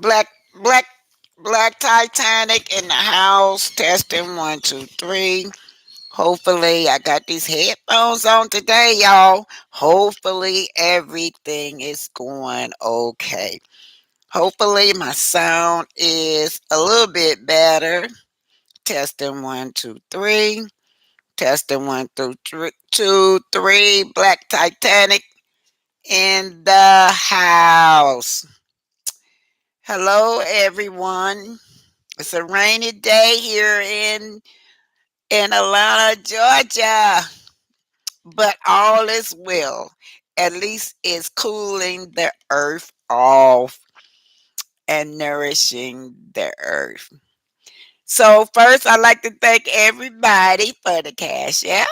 Black, black, black Titanic in the house. Testing one, two, three. Hopefully, I got these headphones on today, y'all. Hopefully, everything is going okay. Hopefully, my sound is a little bit better. Testing one, two, three. Testing one, through three, two, three. Black Titanic in the house. Hello, everyone. It's a rainy day here in Atlanta, Georgia, but all is well. At least it's cooling the earth off and nourishing the earth. So first, I'd like to thank everybody for the cash app.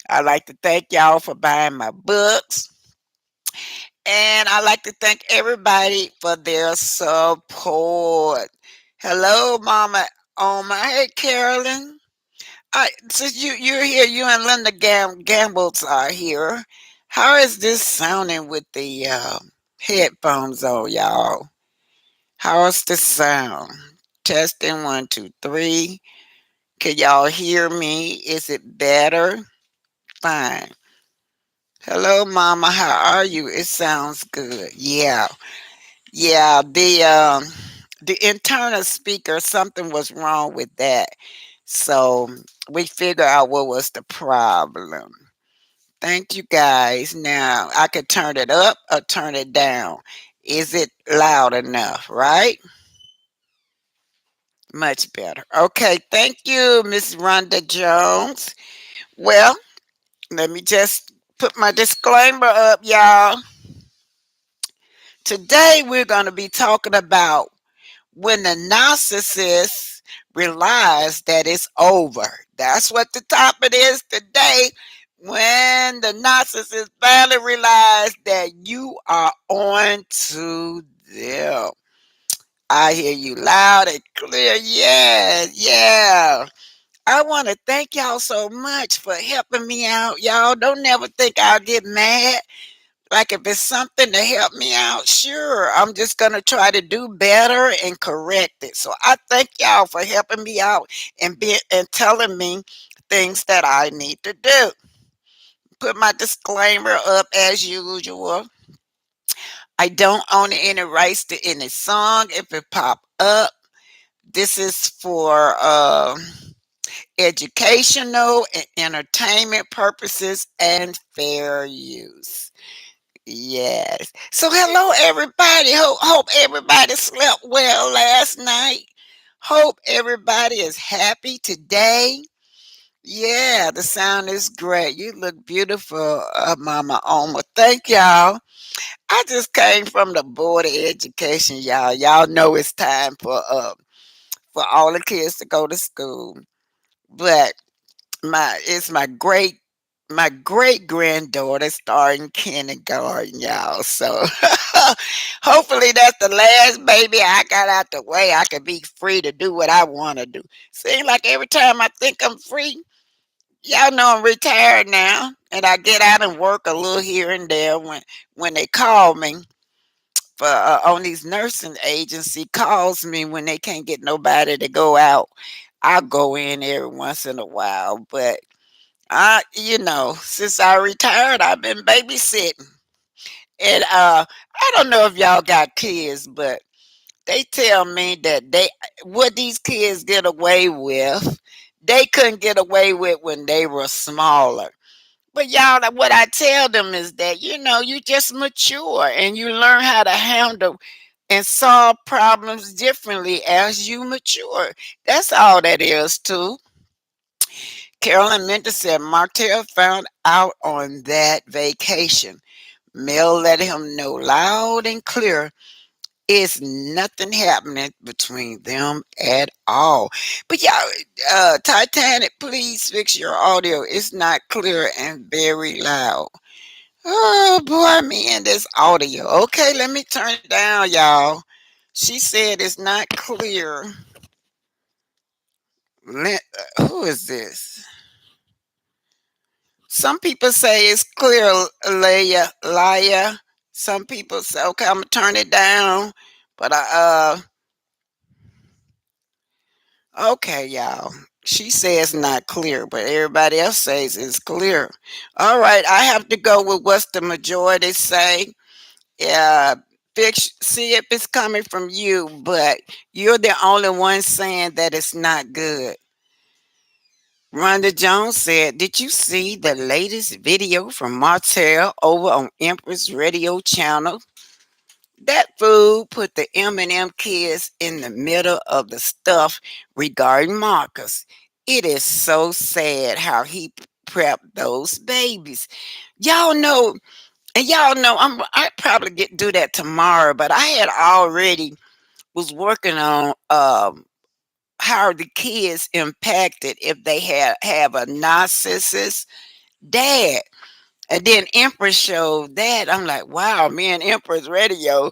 I'd like to thank y'all for buying my books. And I'd like to thank everybody for their support. Hello, Mama Oma. Hey, Carolyn. Since you're here, you and Linda Gambles are here. How is this sounding with the headphones on, y'all? How's the sound? Testing one, two, three. Can y'all hear me? Is it better? Fine. Hello, Mama. How are you? It sounds good. Yeah, yeah. The internal speaker, something was wrong with that. So we figure out what was the problem. Thank you guys. Now I could turn it up or turn it down. Is it loud enough, right? Much better. Okay, thank you, Miss Rhonda Jones. Well, let me just put my disclaimer up, y'all. Today we're going to be talking about when the narcissist realize that it's over. That's what the topic is today. When the narcissist finally realize that you are on to them. I hear you loud and clear. Yeah, yeah. I want to thank y'all so much for helping me out. Y'all don't never think I'll get mad. Like if it's something to help me out, sure, I'm just gonna try to do better and correct it. So I thank y'all for helping me out and telling me things that I need to do. Put my disclaimer up as usual. I don't own any rights to any song if it pop up. This is for educational and entertainment purposes and fair use. Yes. So hello everybody. Hope everybody slept well last night. Hope everybody is happy today. Yeah, the sound is great. You look beautiful, Mama Oma. Thank y'all. I just came from the board of education, y'all. Y'all know it's time for all the kids to go to school. But it's my great granddaughter starting kindergarten, y'all. So hopefully that's the last baby I got out the way. I can be free to do what I want to do. Seems like every time I think I'm free, y'all know I'm retired now, and I get out and work a little here and there when they call me for on these nursing agency calls me when they can't get nobody to go out. I'll go in every once in a while, but since I retired, I've been babysitting. And I don't know if y'all got kids, but they tell me that what these kids get away with, they couldn't get away with when they were smaller. But y'all, what I tell them is that, you just mature and you learn how to handle and solve problems differently as you mature. That's all that is, too. Carolyn Minter said Martell found out on that vacation. Mel let him know loud and clear it's nothing happening between them at all. But y'all, Titanic, please fix your audio. It's not clear and very loud. Oh boy, me and this audio. Okay, let me turn it down, y'all. She said it's not clear. Who is this? Some people say it's clear, Leia. Some people say, okay, I'm gonna turn it down. But okay, y'all. She says not clear, but everybody else says it's clear. All right, I have to go with what's the majority say. Yeah, fix, see if it's coming from you, but you're the only one saying that it's not good. Rhonda Jones said, "Did you see the latest video from Martell over on Empress Radio Channel? That fool put the M&M kids in the middle of the stuff regarding Marcus. It is so sad how he prepped those babies. Y'all know, and y'all know I probably get do that tomorrow, but I had already was working on how the kids impacted if they have a narcissist dad. And then Empress showed that. I'm like, wow, me and Empress Radio,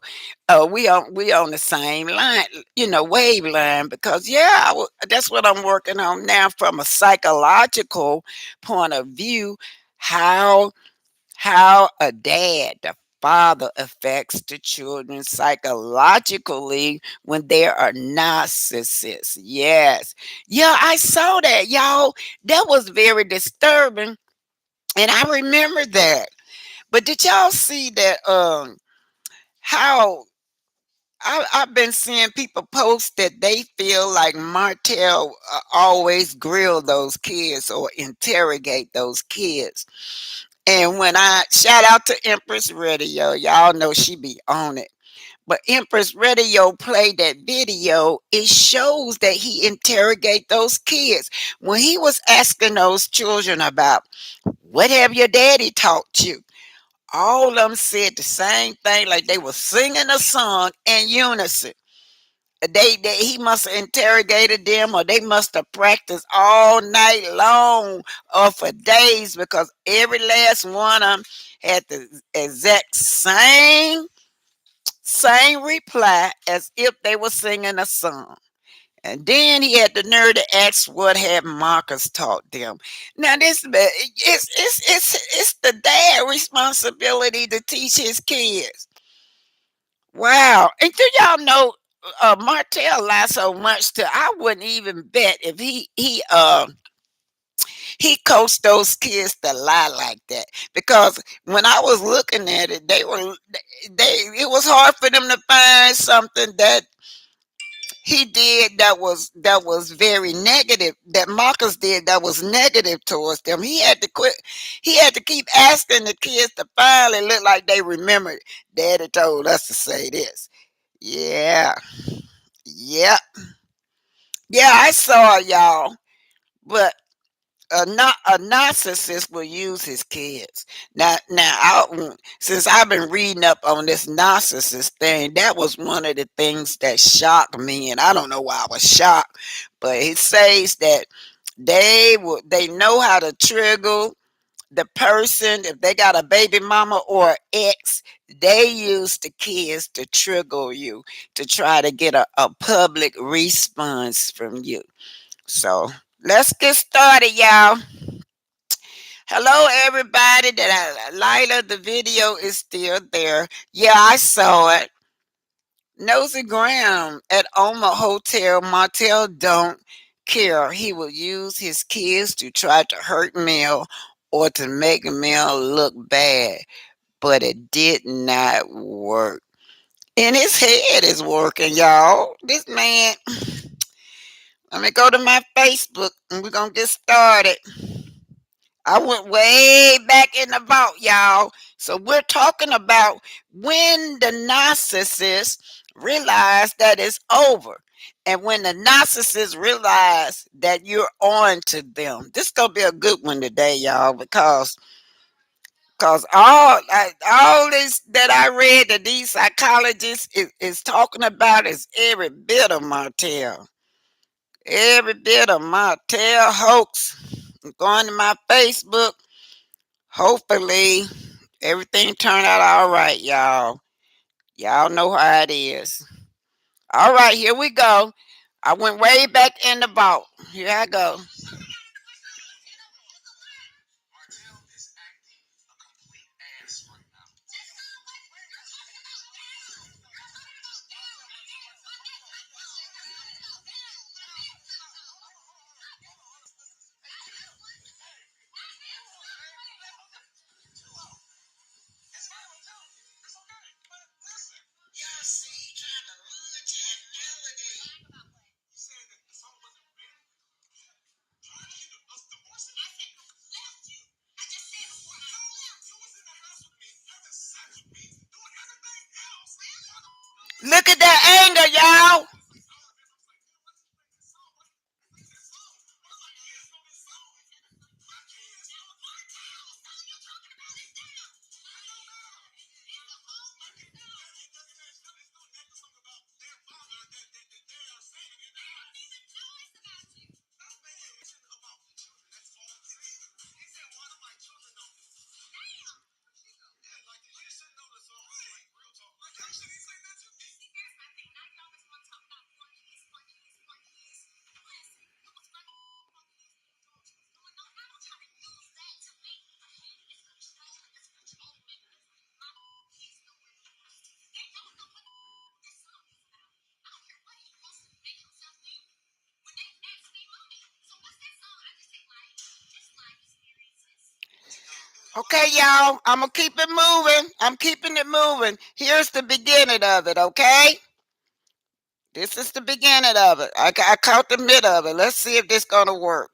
we on the same line, wave line. Because yeah, that's what I'm working on now from a psychological point of view. How how a dad, the father, affects the children psychologically when they are narcissists. Yes, yeah, I saw that, y'all. That was very disturbing, and I remember that. But did y'all see that? How I've been seeing people post that they feel like Martell always grill those kids or interrogate those kids. And when I shout out to Empress Radio, y'all know she be on it. But Empress Radio played that video. It shows that he interrogate those kids when he was asking those children about what have your daddy taught you. All of them said the same thing, like they were singing a song in unison. He must have interrogated them, or they must have practiced all night long or for days, because every last one of them had the exact same reply as if they were singing a song. And then he had the nerve to ask what had Marcus taught them. Now it's the dad responsibility to teach his kids. Wow! And do y'all know Martell lies so much to I wouldn't even bet if he coached those kids to lie like that. Because when I was looking at it, it was hard for them to find something that he did that was very negative, that Marcus did that was negative towards them. He had to keep asking the kids to finally look like they remembered daddy told us to say this. Yeah. Yeah. Yeah, I saw it, y'all. But a narcissist will use his kids. Since I've been reading up on this narcissist thing, that was one of the things that shocked me, and I don't know why I was shocked. But it says that they know how to trigger the person if they got a baby mama or ex. They use the kids to trigger you to try to get a public response from you. So let's get started, y'all. Hello, everybody. Lila, the video is still there. Yeah, I saw it. Nosy Graham at Oma Hotel Motel don't care. He will use his kids to try to hurt Mel or to make Mel look bad, but it did not work. And his head is working, y'all. This man, let me go to my Facebook and we're going to get started. I went way back in the vault, y'all. So we're talking about when the narcissist realize that it's over. And when the narcissist realize that you're on to them. This is gonna be a good one today, y'all, because all this that I read that these psychologists is talking about is every bit of Martell. Every bit of Martell hoax. I'm going to my Facebook. Hopefully, everything turned out all right, y'all. Y'all know how it is. All right, here we go. I went way back in the vault. Here I go. Look at that anger, y'all. Okay, y'all, I'm gonna keep it moving. I'm keeping it moving. Here's the beginning of it, okay? This is the beginning of it. I caught the mid of it. Let's see if this gonna work.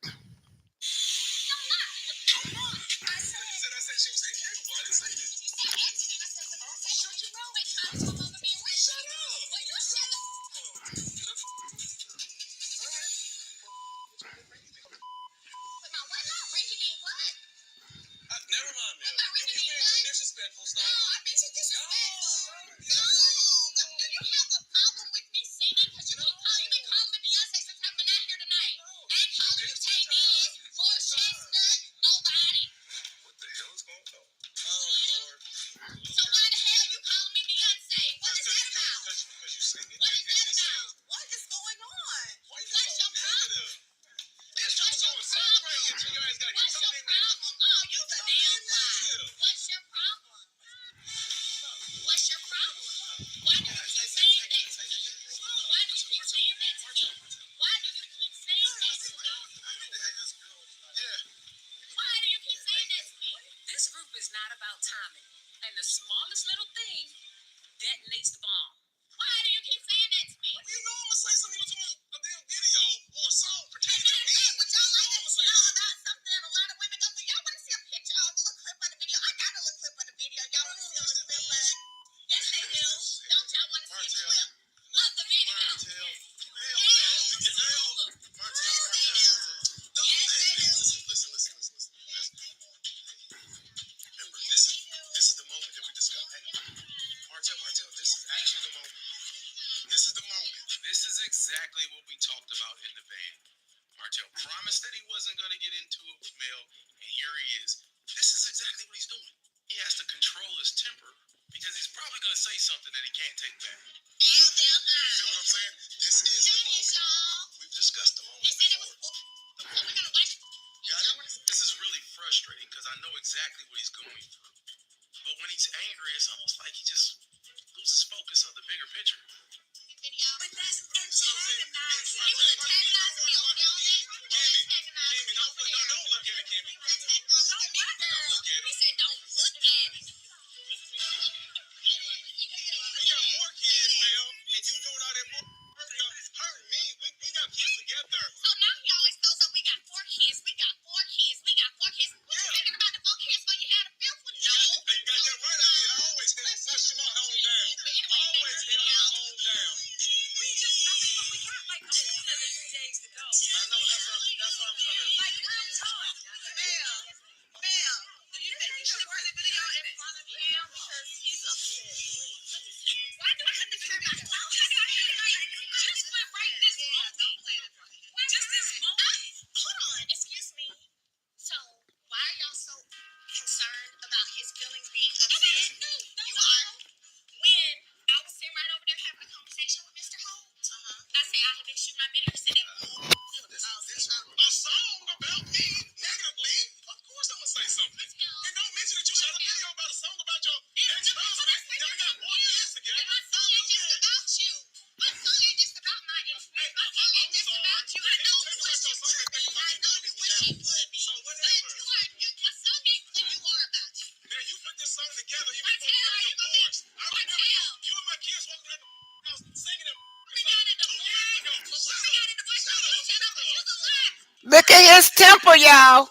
Look at his temper, y'all.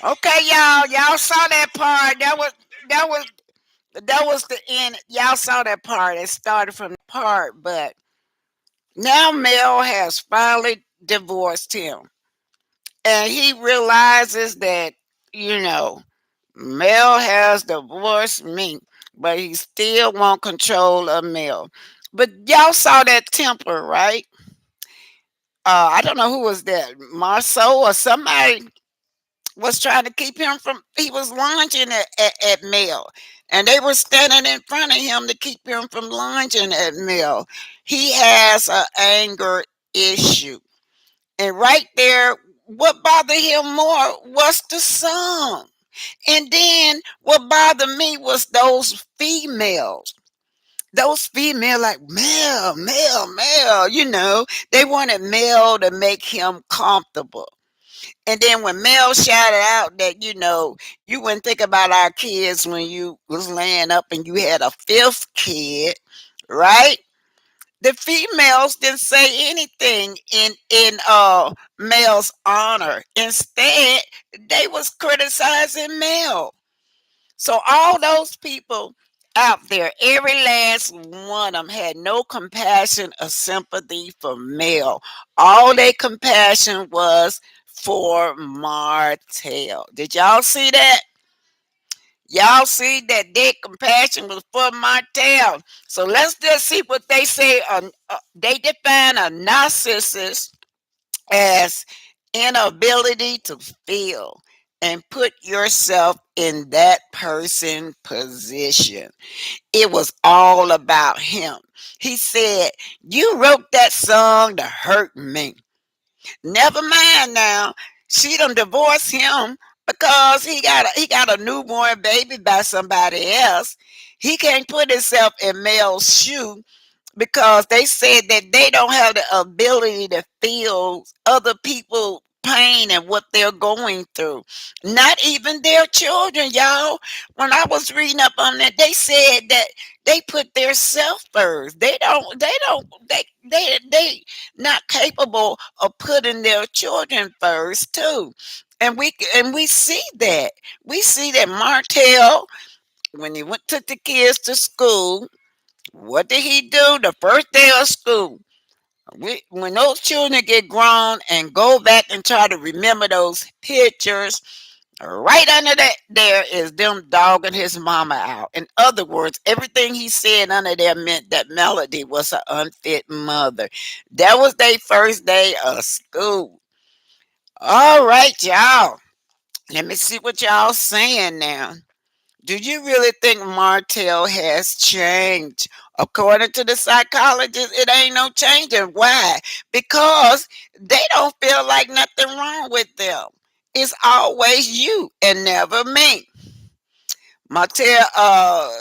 Okay, y'all saw that part. That was that was the end. Y'all saw that part. It started from that part, but now Mel has finally divorced him, and he realizes that you know Mel has divorced me, but he still want control of Mel. But y'all saw that Templar, right? I don't know who was that, Marceau or somebody was trying to keep him from. He was lunging at Mel, and they were standing in front of him to keep him from lunging at Mel. He has an anger issue, and right there, what bothered him more was the song. And then what bothered me was those females. Those female like Mel, they wanted Mel to make him comfortable. And then when Mel shouted out that, you wouldn't think about our kids when you was laying up and you had a fifth kid, right? The females didn't say anything in Mel's honor. Instead, they was criticizing Mel. So all those people out there, every last one of them had no compassion or sympathy for Mel. All their compassion was for Martell. Did y'all see that? Y'all see that their compassion was for Martell. So let's just see what they say. They define a narcissist as inability to feel and put yourself in that person's position. It was all about him. He said, "You wrote that song to hurt me." Never mind now. She done divorced him because he got a newborn baby by somebody else. He can't put himself in Mel's shoe because they said that they don't have the ability to feel other people's pain and what they're going through. Not even their children, y'all. When I was reading up on that, they said that they put their self first. They not capable of putting their children first too. And we see that. We see that Martell, when he took the kids to school, what did he do the first day of school? When those children get grown and go back and try to remember those pictures, right under that there is them dogging his mama out. In other words, everything he said under there meant that Melody was an unfit mother. That was their first day of school. All right, y'all. Let me see what y'all saying now. Do you really think Martell has changed? According to the psychologist, it ain't no changing. Why? Because they don't feel like nothing wrong with them. It's always you and never me. Martell,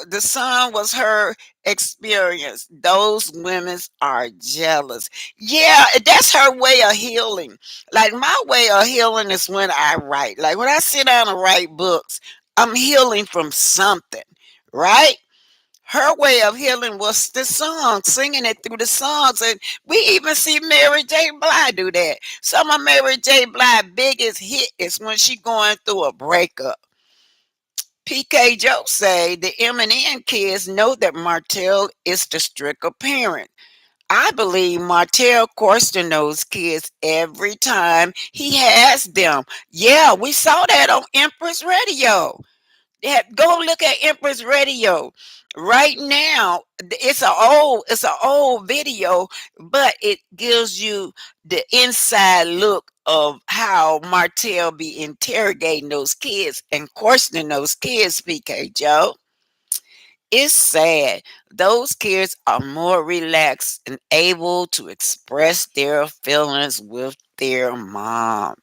the son was her experience. Those women are jealous. Yeah, that's her way of healing. Like my way of healing is when I write. Like when I sit down and write books, I'm healing from something, right? Her way of healing was the song, singing it through the songs. And we even see Mary J. Blige do that. Some of Mary J. Blige's biggest hit is when she going through a breakup. PK Joe say the M&N kids know that Martell is the stricter parent. I believe Martell questioned those kids every time he has them. Yeah, we saw that on Empress Radio. Yeah, go look at Empress Radio right now. It's a old video, but it gives you the inside look of how Martell be interrogating those kids and questioning those kids. PK Joe, it's sad. Those kids are more relaxed and able to express their feelings with their mom.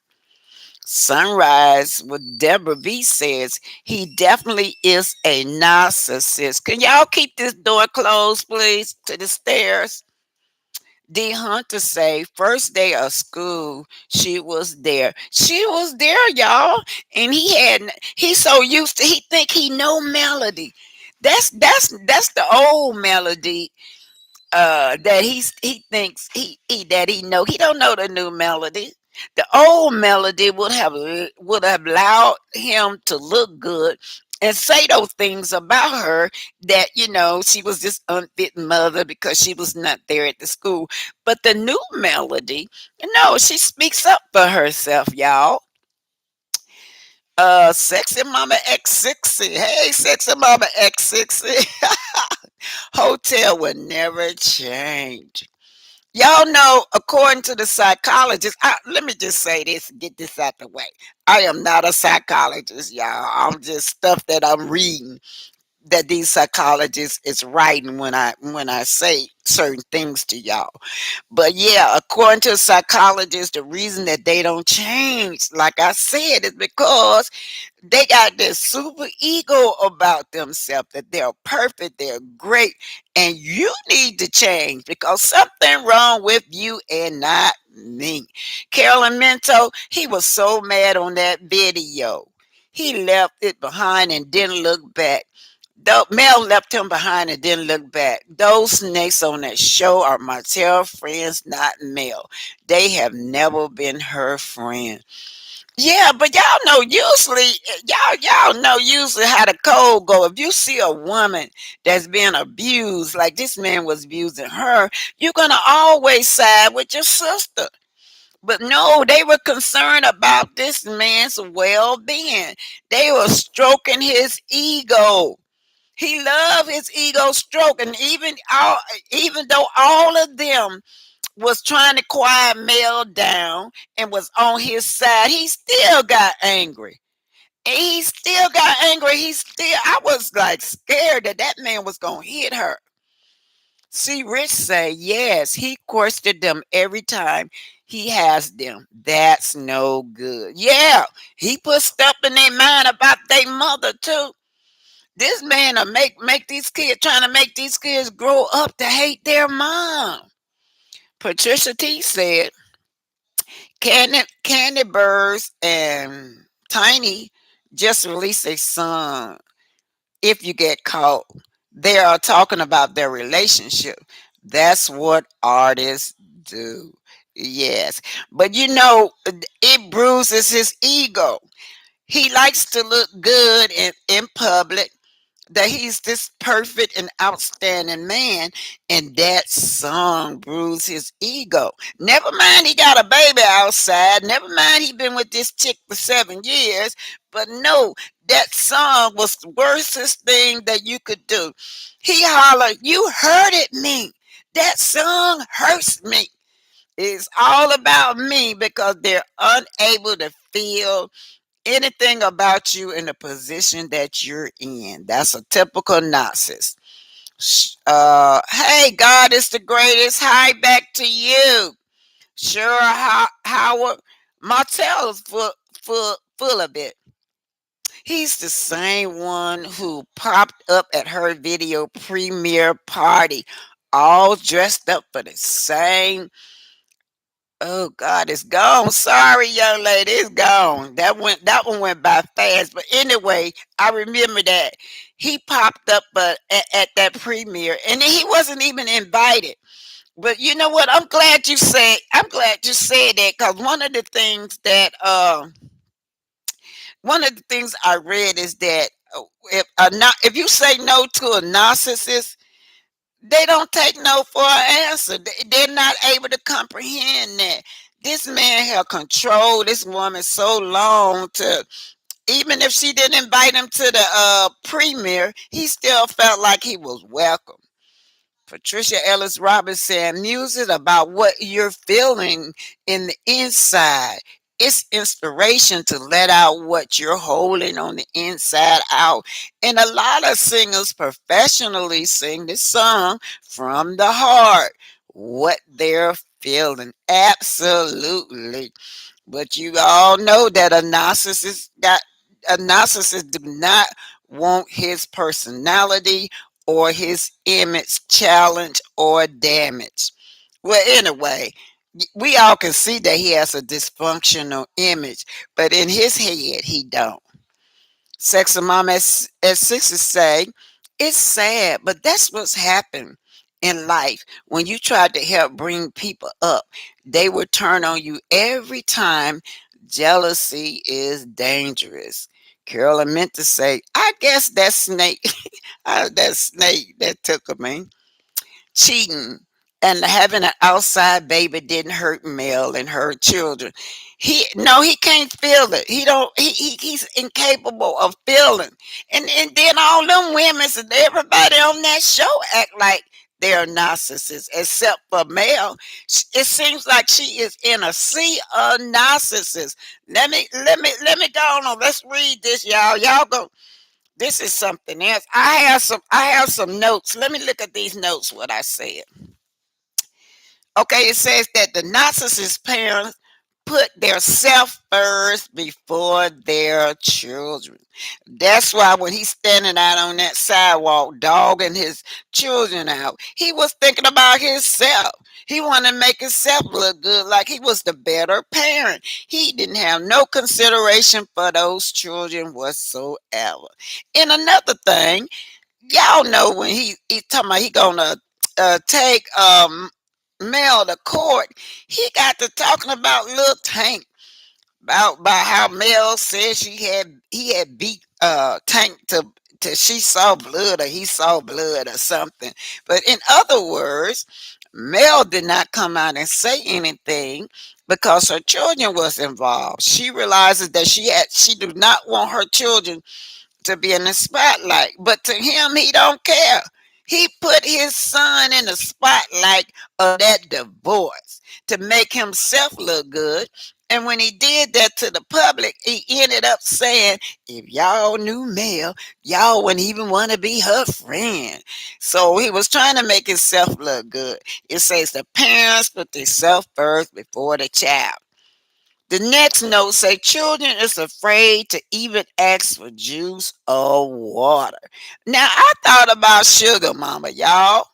Sunrise with Deborah V says he definitely is a narcissist. Can y'all keep this door closed, please, to the stairs? D Hunter say first day of school she was there. She was there, y'all, and he's so used to he think he know Melody. That's the old Melody that he thinks he that he know. He don't know the new Melody. The old Melody would have allowed him to look good and say those things about her, that she was this unfit mother because she was not there at the school. But the new Melody, she speaks up for herself, y'all. Sexy Mama X60. Hey, Sexy Mama X60. Hotel will never change. Y'all know, according to the psychologist, let me just say this, get this out the way. I am not a psychologist, y'all. I'm just stuff that I'm reading that these psychologists is writing when I say certain things to y'all. But yeah, according to psychologists, the reason that they don't change, like I said, is because they got this super ego about themselves, that they're perfect, they're great, and you need to change because something wrong with you and not me. Carolyn Minto, he was so mad on that video. He left it behind and didn't look back. Mel left him behind and didn't look back. Those snakes on that show are Martell friends, not Mel. They have never been her friend. Yeah, but y'all know usually y'all know usually how the code go. If you see a woman that's being abused, like this man was abusing her, you're gonna always side with your sister. But no, they were concerned about this man's well-being. They were stroking his ego. He loved his ego stroke, and even though all of them was trying to quiet Mel down and was on his side, he still got angry. And he still got angry. I was like scared that that man was going to hit her. See, Rich say, yes, he questioned them every time he has them. That's no good. Yeah, he put stuff in their mind about their mother too. This man will make these kids, trying to make these kids grow up to hate their mom. Patricia T said, Candy Birds and Tiny just released a song, If You Get Caught. They are talking about their relationship. That's what artists do. Yes. But it bruises his ego. He likes to look good in public, that he's this perfect and outstanding man, and that song bruised his ego. Never mind he got a baby outside, never mind he been with this chick for 7 years, but no, that song was the worstest thing that you could do. He hollered, you hurted me. That song hurts me. It's all about me because they're unable to feel anything about you in the position that you're in. That's a typical narcissist. Hey, God is the greatest. Hi, back to you. Sure, Howard Martell is full of it. He's the same one who popped up at her video premiere party, all dressed up for the same. Oh God, it's gone. Sorry, young lady, it's gone. That one went by fast. But anyway, I remember that he popped up at that premiere, and then he wasn't even invited. But you know what? I'm glad you said that, because one of the things I read is that if you say no to a narcissist, they don't take no for an answer. They're not able to comprehend that. This man had controlled this woman so long, to even if she didn't invite him to the premiere, he still felt like he was welcome. Patricia Ellis Roberts said, music about what you're feeling in the inside. It's inspiration to let out what you're holding on the inside out. And a lot of singers professionally sing this song from the heart, what they're feeling. Absolutely. But you all know that a narcissist do not want his personality or his image challenged or damaged. Well, anyway, we all can see that he has a dysfunctional image, but in his head, he don't. Sexy Mom at 60 say, it's sad, but that's what's happened. in life, when you tried to help bring people up, they would turn on you every time. Jealousy is dangerous. Carolyn meant to say, I guess that snake, that snake that took me. Cheating and having an outside baby didn't hurt Mel and her children. He can't feel it. He don't he's incapable of feeling. And then all them women and everybody on that show act like they're narcissists except for Mel. It seems like she is in a sea of narcissists. Let me go on. Let's read this, y'all. Y'all go. This is something else. I have some notes. Let me look at these notes, what I said. Okay, it says that the narcissist parents put their self first before their children. That's why when he's standing out on that sidewalk, dogging his children out, he was thinking about himself. He wanted to make himself look good, like he was the better parent. He didn't have no consideration for those children whatsoever. And another thing, y'all know when he talking about he gonna take Mel to court, he got to talking about little Tank, about how Mel said he had beat Tank to she saw blood or he saw blood or something. But in other words, Mel did not come out and say anything because her children was involved. She realizes that she do not want her children to be in the spotlight. But to him, he don't care. He put his son in the spotlight of that divorce to make himself look good. And when he did that to the public, he ended up saying, if y'all knew Mel, y'all wouldn't even want to be her friend. So he was trying to make himself look good. It says the parents put themselves first before the child. The next note say children is afraid to even ask for juice or water. Now I thought about Sugar Mama, y'all.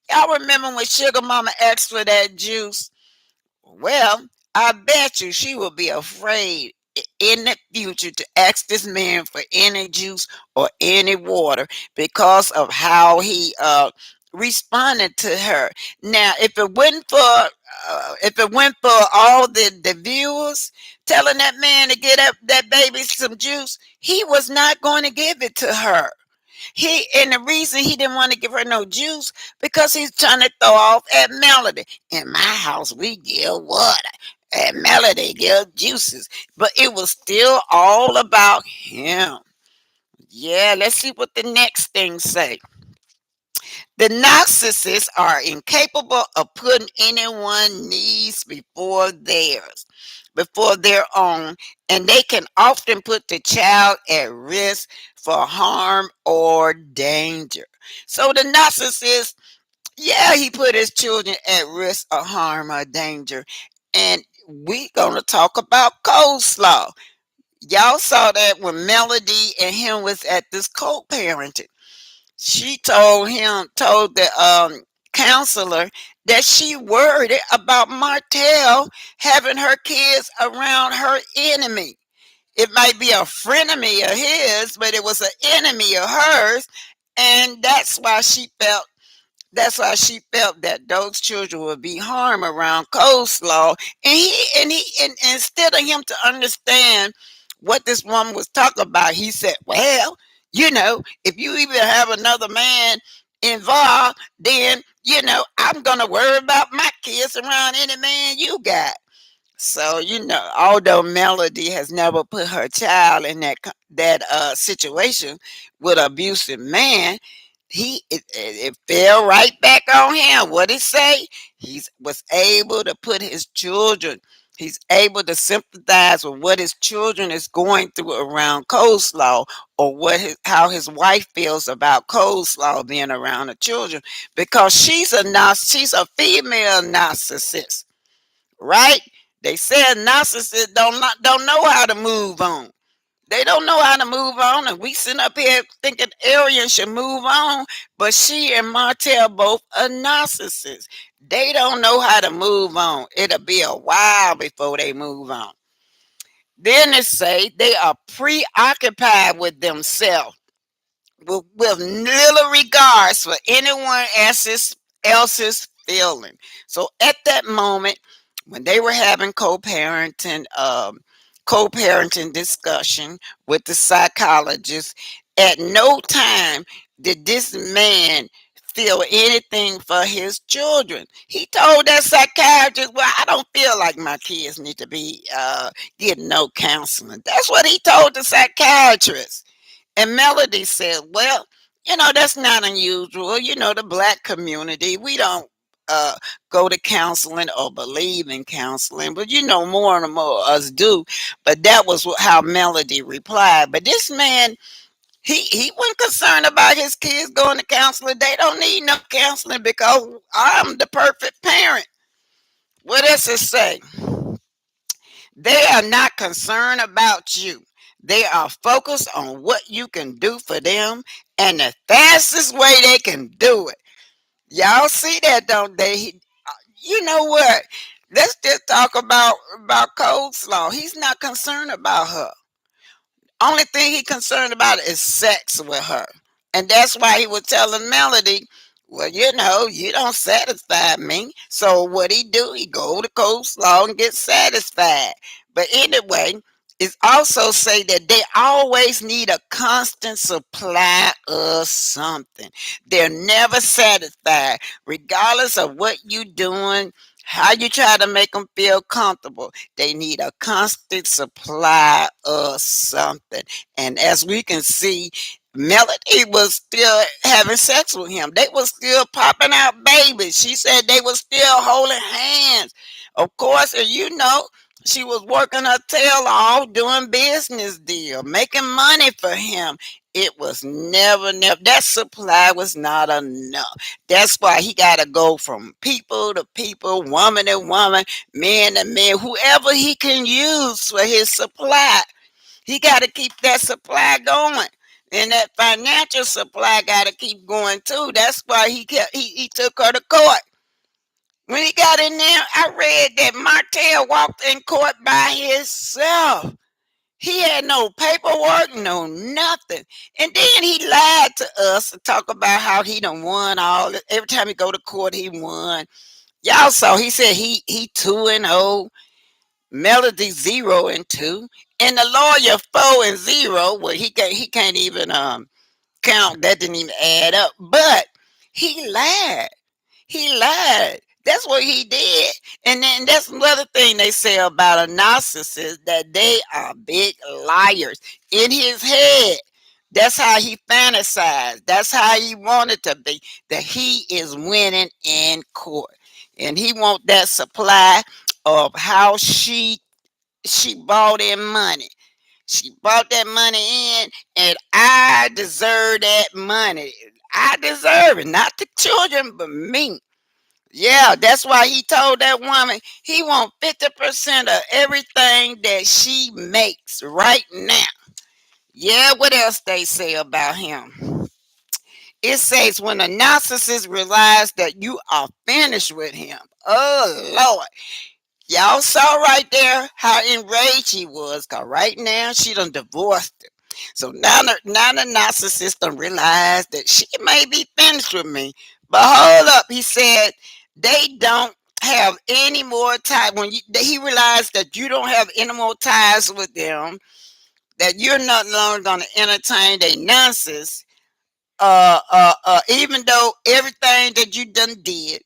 Y'all remember when Sugar Mama asked for that juice? Well, I bet you she will be afraid in the future to ask this man for any juice or any water because of how he responded to her. Now, if it went for all the viewers telling that man to get up that baby some juice, he was not going to give it to her. And the reason he didn't want to give her no juice because he's trying to throw off at Melody. In my house, we give water. At Melody give juices. But it was still all about him. Yeah, let's see what the next thing say. The narcissists are incapable of putting anyone's needs before their own, and they can often put the child at risk for harm or danger. So the narcissist, yeah, he put his children at risk of harm or danger. And we gonna talk about coleslaw. Y'all saw that when Melody and him was at this co-parenting. She told the counselor that she worried about Martell having her kids around her enemy. It might be a frenemy of his, but it was an enemy of hers, and that's why she felt that those children would be harmed around coleslaw. And instead of him to understand what this woman was talking about, he said, well, if you even have another man involved, then I'm gonna worry about my kids around any man you got. So although Melody has never put her child in that situation with an abusive man, it fell right back on him. What it say? He was able to put his children. He's able to sympathize with what his children is going through around coleslaw, or how his wife feels about coleslaw being around the children, because she's a female narcissist, right? They said narcissists don't know how to move on. They don't know how to move on, and we sitting up here thinking Arian should move on, but she and Martell both are narcissists. They don't know how to move on. It'll be a while before they move on. Then they say they are preoccupied with themselves, with little regards for anyone else's feeling. So at that moment, when they were having co-parenting discussion with the psychologist, at no time did this man feel anything for his children. He told that psychiatrist, "Well, I don't feel like my kids need to be getting no counseling." That's what he told the psychiatrist. And Melody said, "Well, that's not unusual. The black community, we don't uh, go to counseling or believe in counseling, but more and more of us do." But that was how Melody replied. But this man, he wasn't concerned about his kids going to counseling. They don't need no counseling because I'm the perfect parent. What does it say? They are not concerned about you. They are focused on what you can do for them and the fastest way they can do it. Y'all see that, don't they? You know what? Let's just talk about coleslaw. He's not concerned about her. Only thing he concerned about is sex with her. And that's why he was telling Melody, "Well, you don't satisfy me." So what he do, he go to coleslaw and get satisfied. But anyway, it also say that they always need a constant supply of something. They're never satisfied, regardless of what you doing, how you try to make them feel comfortable. They need a constant supply of something. And as we can see, Melody was still having sex with him. They was still popping out babies. She said they was still holding hands. Of course, and she was working her tail off doing business deal, making money for him. It was never, that supply was not enough. That's why he got to go from people to people, woman to woman, man to man, whoever he can use for his supply. He got to keep that supply going. And that financial supply got to keep going too. That's why he took her to court. When he got in there, I read that Martell walked in court by himself. He had no paperwork, no nothing. And then he lied to us to talk about how he done won all this. Every time he go to court, he won. Y'all saw he said he 2-0, Melody 0-2, and the lawyer 4-0. Well, he can't even count. That didn't even add up. But he lied. He lied. That's what he did. And then that's another thing they say about a narcissist, that they are big liars in his head. That's how he fantasized. That's how he wanted to be. That he is winning in court. And he want that supply of how she bought in money. She brought that money in, and I deserve that money. I deserve it, not the children, but me. Yeah, that's why he told that woman he want 50% of everything that she makes right now. Yeah, what else they say about him? It says when a narcissist realizes that you are finished with him. Oh Lord. Y'all saw right there how enraged he was, cause right now she done divorced him. So now the narcissist done realized that she may be finished with me. But hold up, he said they don't have any more ties. He realized that you don't have any more ties with them, that you're not longer gonna entertain their nonsense. Even though everything that you done did,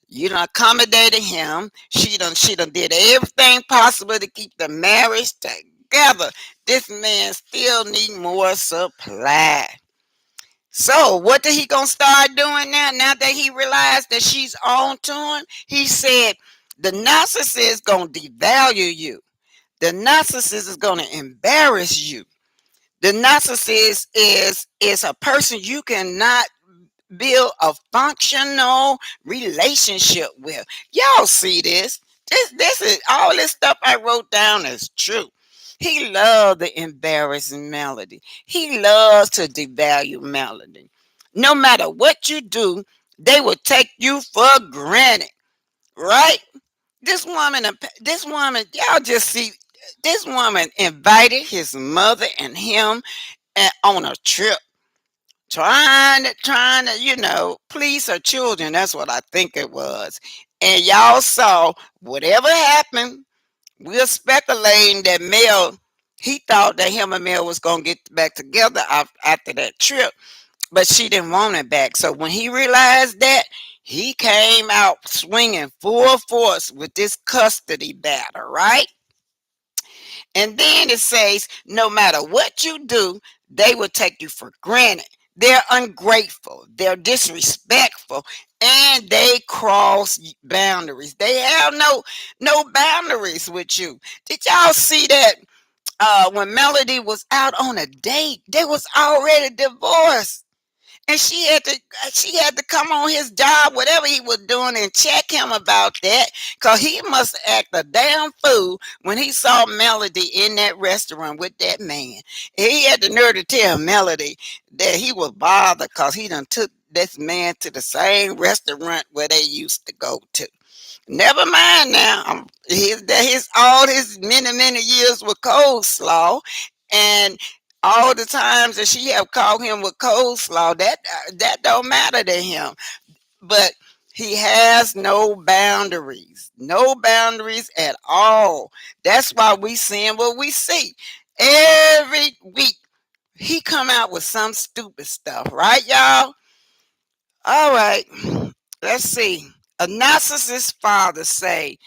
you done accommodated him. She done did everything possible to keep the marriage together. This man still need more supply. So what did he gonna start doing now? Now that he realized that she's on to him, he said the narcissist gonna devalue you. The narcissist is gonna embarrass you. The narcissist is a person you cannot build a functional relationship with. Y'all see this? This is all this stuff I wrote down is true. He loved the embarrassing Melody. He loves to devalue Melody. No matter what you do, they will take you for granted, right? This woman, y'all just see. This woman invited his mother and him on a trip trying to please her children. That's what I think it was. And y'all saw whatever happened. We're speculating that Mel, he thought that him and Mel was gonna get back together after that trip, but she didn't want it back. So when he realized that, he came out swinging full force with this custody battle, right? And then it says, no matter what you do, they will take you for granted. They're ungrateful, they're disrespectful, and they cross boundaries. They have no boundaries with you. Did y'all see that when Melody was out on a date, they was already divorced? And she had to come on his job, whatever he was doing, and check him about that, cause he must act a damn fool when he saw Melody in that restaurant with that man. He had the nerve to tell Melody that he was bothered cause he done took this man to the same restaurant where they used to go to. Never mind now. His all his many years with coleslaw, and all the times that she have called him with coleslaw, that don't matter to him. But he has no boundaries at all. That's why we seeing what we see every week. He come out with some stupid stuff, right, y'all? All right, let's see. A narcissist father say,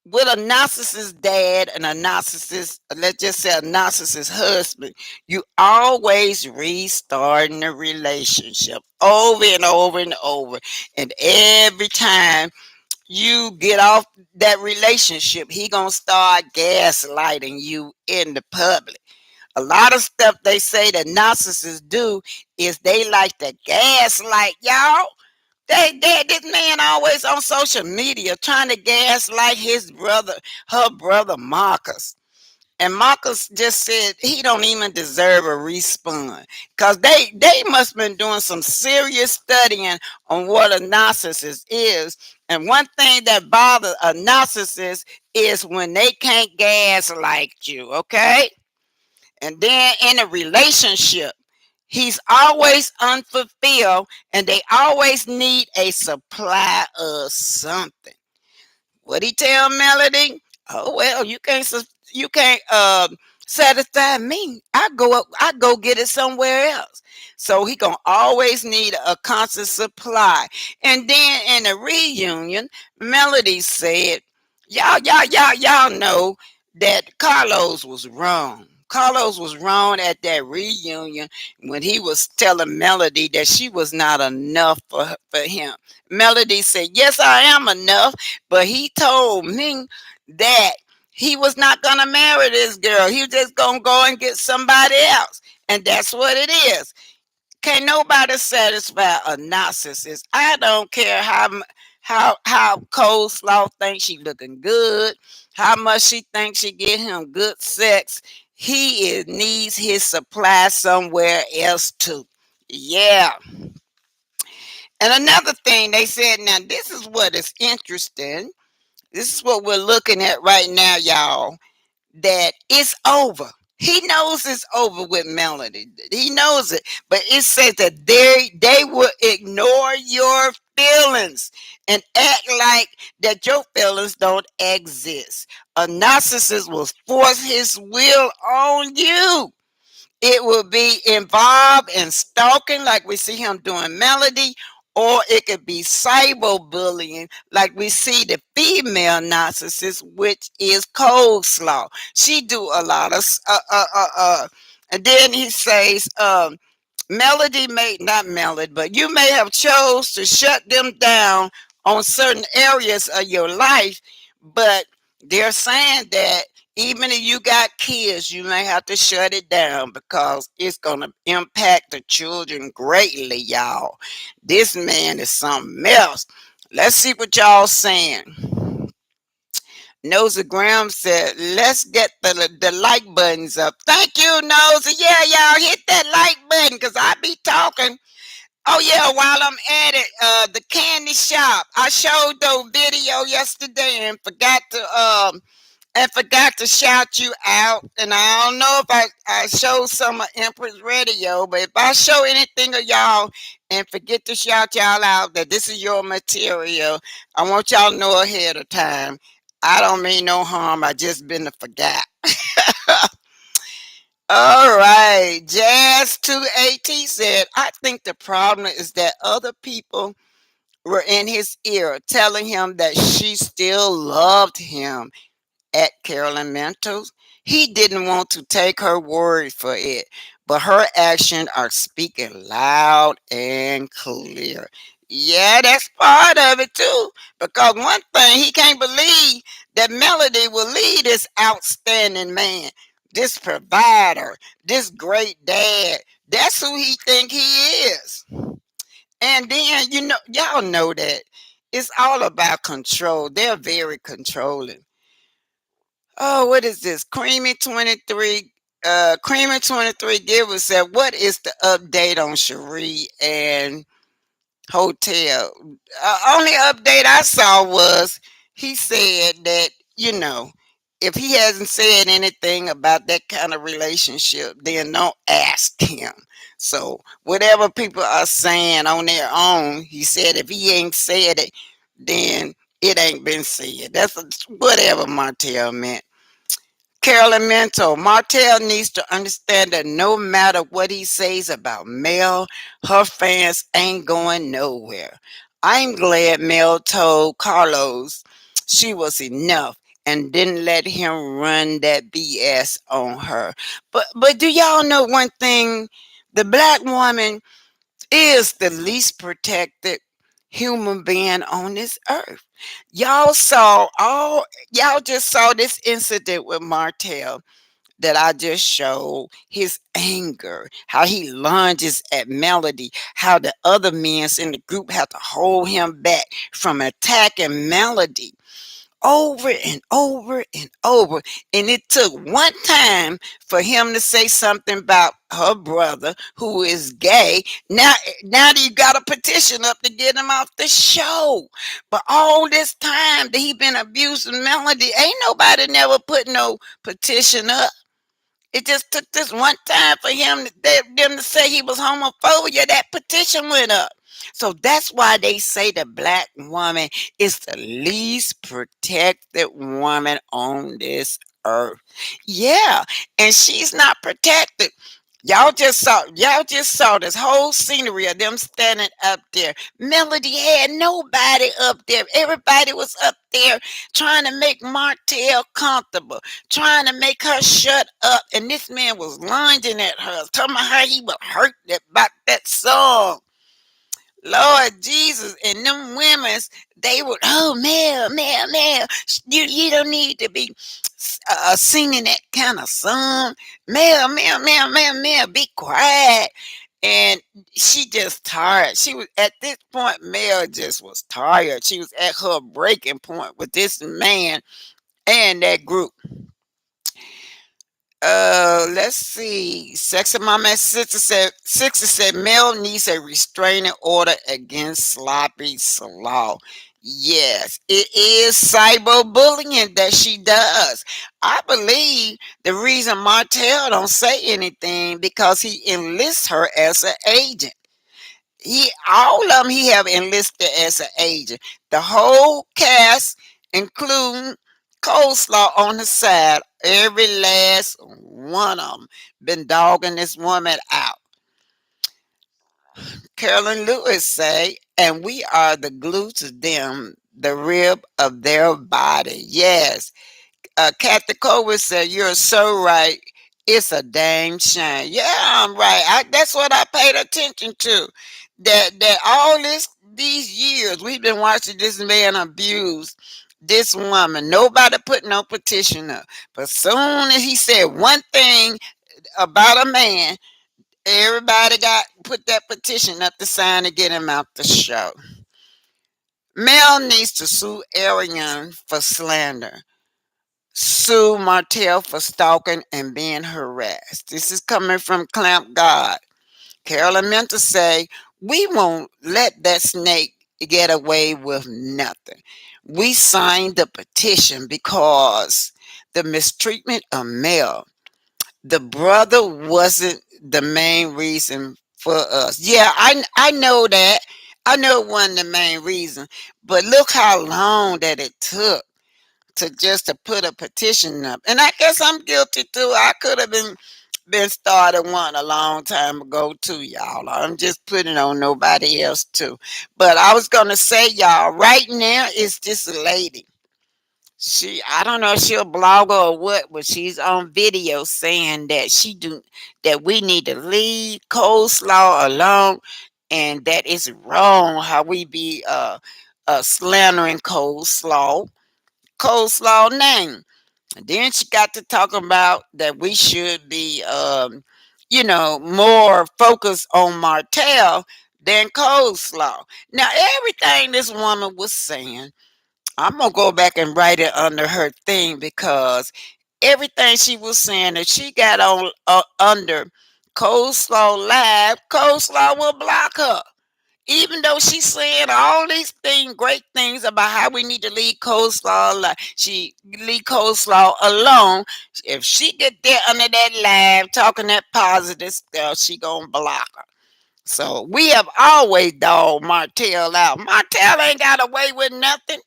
with a narcissist dad and a narcissist, let's just say a narcissist husband, you always restarting the relationship over and over and over. And every time you get off that relationship, he gonna start gaslighting you in the public. A lot of stuff they say that narcissists do is they like to gaslight y'all. This man always on social media trying to gaslight her brother Marcus. And Marcus just said he don't even deserve a response. Cause they must have been doing some serious studying on what a narcissist is. And one thing that bothers a narcissist is when they can't gaslight you, okay? And then in a relationship, he's always unfulfilled and they always need a supply of something. What he tell Melody? Oh well, you can't satisfy me. I go get it somewhere else. So he gonna always need a constant supply. And then in a reunion, Melody said, y'all know that Carlos was wrong. Carlos was wrong at that reunion when he was telling Melody that she was not enough for him. Melody said, yes, I am enough. But he told me that he was not going to marry this girl. He was just going to go and get somebody else. And that's what it is. Can't nobody satisfy a narcissist. I don't care how coleslaw thinks she looking good, how much she thinks she get him good sex. Needs his supply somewhere else too. Yeah. And another thing they said, now this is what is interesting. This is what we're looking at right now, y'all. That it's over. He knows it's over with Melody. He knows it. But it says that they will ignore your feelings and act like that your feelings don't exist. A narcissist will force his will on you. It will be involved in stalking, like we see him doing Melody, or it could be cyberbullying, like we see the female narcissist, which is coleslaw. She do a lot of, and then he says, Melody may not Melody, but you may have chose to shut them down on certain areas of your life, but they're saying that even if you got kids, you may have to shut it down because it's going to impact the children greatly, y'all. This man is something else. Let's see what y'all saying. Nosy Graham said, let's get the like buttons up. Thank you, Nosy. Yeah, y'all hit that like button because I be talking. Oh yeah, while I'm at it, the candy shop. I showed the video yesterday and forgot to and forgot to shout you out. And I don't know if I showed some of Empress Radio, but if I show anything of y'all and forget to shout y'all out that this is your material, I want y'all to know ahead of time. I don't mean no harm. I just been to forgot. All right. Jazz 2AT said, I think the problem is that other people were in his ear telling him that she still loved him at Carolyn Mentos. He didn't want to take her word for it, but her actions are speaking loud and clear. Yeah, that's part of it too. Because one thing he can't believe that Melody will lead this outstanding man, this provider, this great dad. That's who he think he is. And then y'all know that it's all about control. They're very controlling. Oh, what is this? Creamy23 Giver said, what is the update on Cherie and Hotel? Only update I saw was he said that, you know, if he hasn't said anything about that kind of relationship, then don't ask him. So whatever people are saying on their own, he said if he ain't said it, then it ain't been said. That's whatever Martell meant. Carolyn Mento, Martell needs to understand that no matter what he says about Mel, her fans ain't going nowhere. I'm glad Mel told Carlos she was enough and didn't let him run that BS on her. But do y'all know one thing? The black woman is the least protected human being on this earth. Y'all saw all y'all just saw this incident with Martell that I just showed, his anger, how he lunges at Melody, how the other men in the group have to hold him back from attacking Melody over and over and over. And it took one time for him to say something about her brother who is gay. Now you got a petition up to get him off the show. But all this time that he been abusing Melody, ain't nobody never put no petition up. It just took this one time for them to say he was homophobia. That petition went up. So that's why they say the black woman is the least protected woman on this earth. Yeah, and she's not protected. Y'all just saw this whole scenery of them standing up there. Melody had nobody up there. Everybody was up there trying to make Martell comfortable, trying to make her shut up. And this man was lunging at her, talking about how he was hurt about that song. Lord Jesus, and them women's, they would, oh, Mel, you don't need to be singing that kind of song. Mel, be quiet. And she just tired. She was at this point, Mel just was tired. She was at her breaking point with this man and that group. Let's see. Sexy Mama Sister said Mel needs a restraining order against sloppy slaw. Yes, it is cyberbullying that she does. I believe the reason Martell don't say anything because he enlists her as an agent. He all of them he have enlisted as an agent. The whole cast, including Coleslaw on the side, every last one of them been dogging this woman out. Carolyn Lewis say, and we are the glue to them, the rib of their body. Yes, Kathy Cole said, "You're so right. It's a dang shame." Yeah, I'm right. That's what I paid attention to. That all these years we've been watching this man abuse this woman. Nobody put no petition up. But soon as he said one thing about a man, everybody got put that petition up to sign to get him out the show. Mel needs to sue Ariane for slander. Sue Martell for stalking and being harassed. This is coming from Clamp God. Carolyn meant to say, we won't let that snake get away with nothing. We signed the petition because the mistreatment of Mel. The brother wasn't the main reason for us. Yeah, I know that. I know it wasn't the main reason, but look how long that it took to just to put a petition up. And I guess I'm guilty too. I could have been started one a long time ago too, y'all. I'm just putting on nobody else too. But I was gonna say, y'all, right now it's this lady. I don't know if she a blogger or what, but she's on video saying that that we need to leave coleslaw alone, and that is wrong how we be slandering coleslaw name. And then she got to talking about that we should be more focused on Martell than coleslaw. Now everything this woman was saying, I'm gonna go back and write it under her thing, because everything she was saying, if she got on under Coleslaw Live, Coleslaw will block her. Even though she's saying all these great things about how we need to leave she leave Coleslaw alone. If she get there under that live talking that positive stuff, she gonna block her. So we have always dogged Martell out. Martell ain't got away with nothing.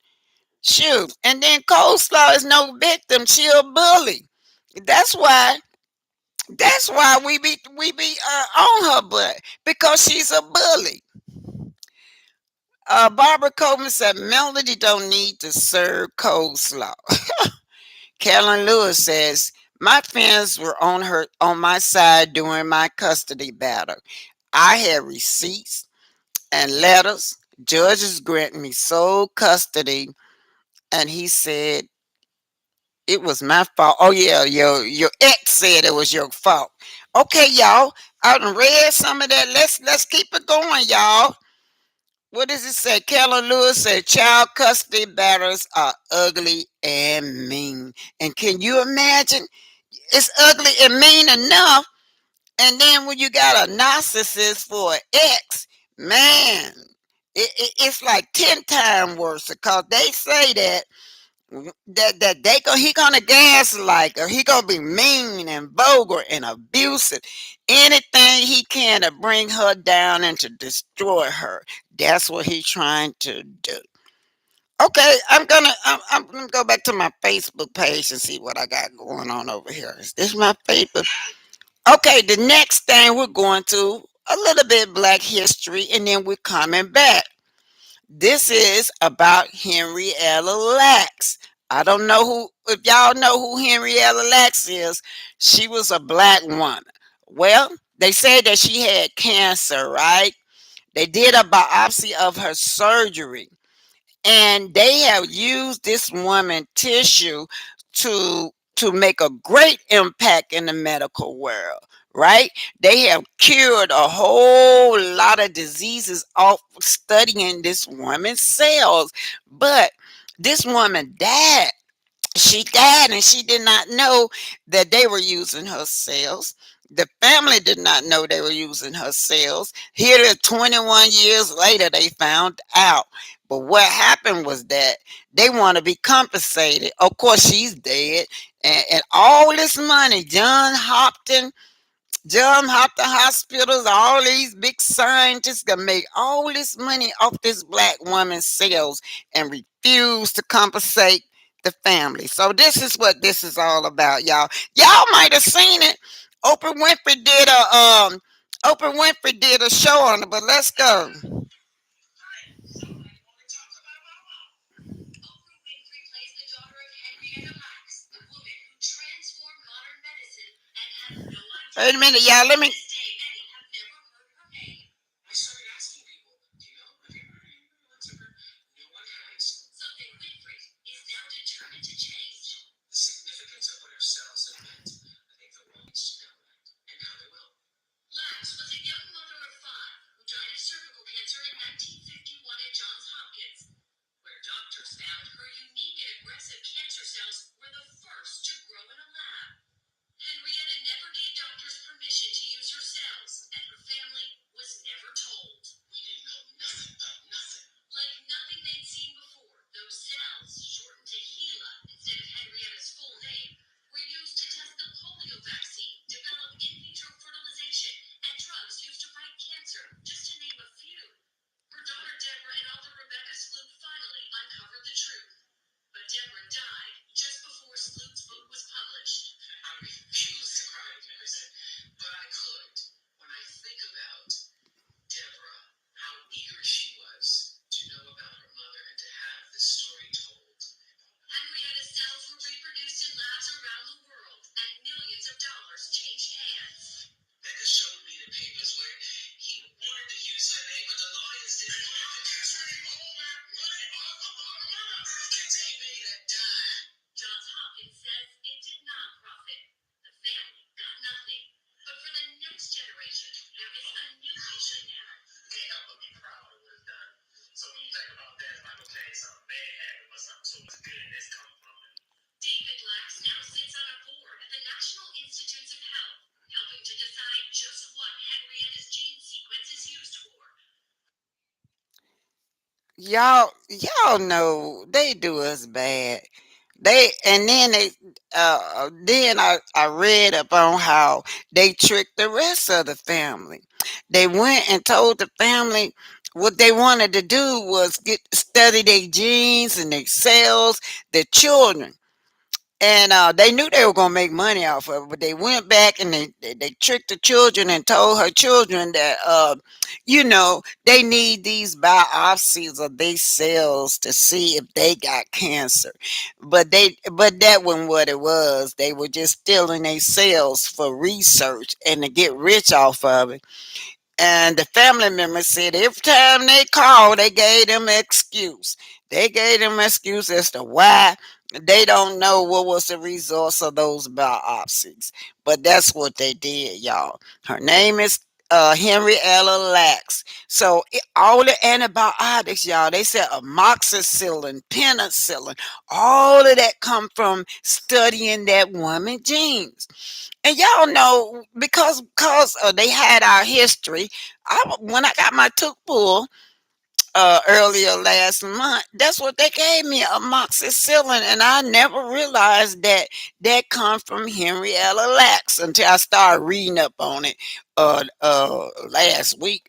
Shoot. And then Coleslaw is no victim. She a bully. That's why we be on her butt, because she's a bully. Barbara Coleman said Melody don't need to serve coleslaw. Kellen Lewis says my friends were on my side during my custody battle. I had receipts and letters. Judges grant me sole custody, and he said it was my fault. Oh yeah, your ex said it was your fault. Okay, y'all. I done read some of that. Let's keep it going, y'all. What does it say? Kellen Lewis said child custody battles are ugly and mean. And can you imagine? It's ugly and mean enough. And then when you got a narcissist for an ex, man, it's like 10 times worse, because they say that he gonna gaslight her. He gonna be mean and vulgar and abusive. Anything he can to bring her down and to destroy her. That's what he's trying to do. Okay, I'm gonna go back to my Facebook page and see what I got going on over here. Is this my Facebook? Okay, the next thing we're going to a little bit Black history, and then we're coming back. This is about Henrietta Lacks. I don't know if y'all know who Henrietta Lacks is. She was a black woman. Well, they said that she had cancer, right? They did a biopsy of her surgery, and they have used this woman tissue to make a great impact in the medical world, right? They have cured a whole lot of diseases off studying this woman's cells, but this woman died. She died, and she did not know that they were using her cells. The family did not know they were using her cells. Here, 21 years later, they found out. But what happened was that they want to be compensated. Of course, she's dead. And all this money, John Hopkins hospitals, all these big scientists can make all this money off this black woman's cells and refuse to compensate the family. So this is what this is all about, y'all. Y'all might have seen it. Oprah Winfrey did a show on it, but let's go. Wait a minute, y'all. Let me. y'all know they do us bad. Then I read up on how they tricked the rest of the family. They went and told the family what they wanted to do was get study their genes and their cells, their children. And they knew they were gonna make money off of it, but they went back and they tricked the children and told her children that they need these biopsies of their cells to see if they got cancer. But that wasn't what it was. They were just stealing their cells for research and to get rich off of it. And the family members said every time they called, they gave them an excuse. They gave them an excuse as to why they don't know what was the results of those biopsies. But that's what they did, y'all. Her name is Henrietta Lacks. So all the antibiotics, y'all, they said amoxicillin, penicillin, all of that come from studying that woman genes. And y'all know because they had our history. When I got my tooth pulled earlier last month, that's what they gave me, amoxicillin, and I never realized that that come from Henrietta Lacks until I started reading up on it last week.